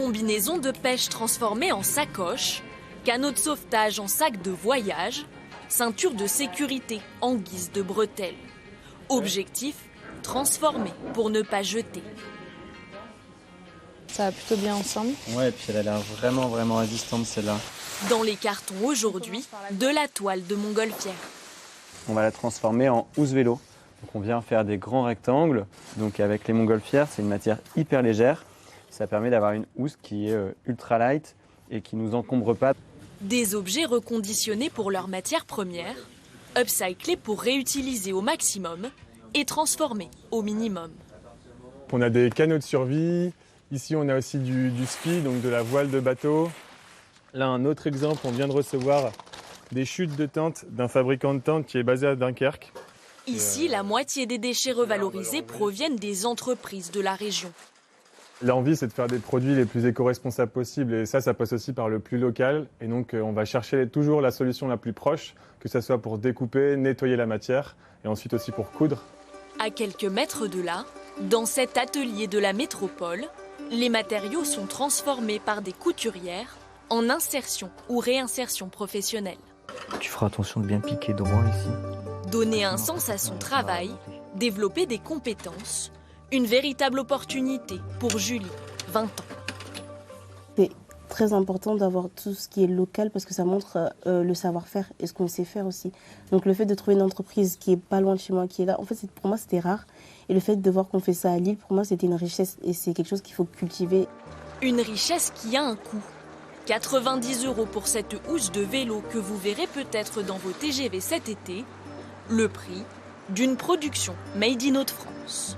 Combinaison de pêche transformée en sacoche, canot de sauvetage en sac de voyage, ceinture de sécurité en guise de bretelles. Objectif, transformer pour ne pas jeter. Ça va plutôt bien ensemble. Ouais, et puis elle a l'air vraiment résistante celle-là. Dans les cartons aujourd'hui, de la toile de montgolfière. On va la transformer en housse vélo. Donc on vient faire des grands rectangles. Donc avec les montgolfières, c'est une matière hyper légère. Ça permet d'avoir une housse qui est ultra light et qui ne nous encombre pas. Des objets reconditionnés pour leur matière première, upcyclés pour réutiliser au maximum et transformés au minimum. On a des canots de survie. Ici, on a aussi du ski, donc de la voile de bateau. Là, un autre exemple, on vient de recevoir des chutes de tentes d'un fabricant de tentes qui est basé à Dunkerque. Ici, la moitié des déchets revalorisés proviennent des entreprises de la région. L'envie, c'est de faire des produits les plus éco-responsables possibles. Et ça passe aussi par le plus local. Et donc, on va chercher toujours la solution la plus proche, que ce soit pour découper, nettoyer la matière, et ensuite aussi pour coudre. À quelques mètres de là, dans cet atelier de la métropole, les matériaux sont transformés par des couturières en insertion ou réinsertion professionnelle. Tu feras attention de bien piquer droit ici. Donner un sens à son travail, développer des compétences, une véritable opportunité pour Julie, 20 ans. C'est très important d'avoir tout ce qui est local parce que ça montre le savoir-faire et ce qu'on sait faire aussi. Donc le fait de trouver une entreprise qui est pas loin de chez moi, qui est là, en fait pour moi c'était rare. Et le fait de voir qu'on fait ça à Lille, pour moi c'était une richesse et c'est quelque chose qu'il faut cultiver. Une richesse qui a un coût. 90 € pour cette housse de vélo que vous verrez peut-être dans vos TGV cet été. Le prix d'une production Made in Hauts-de-France.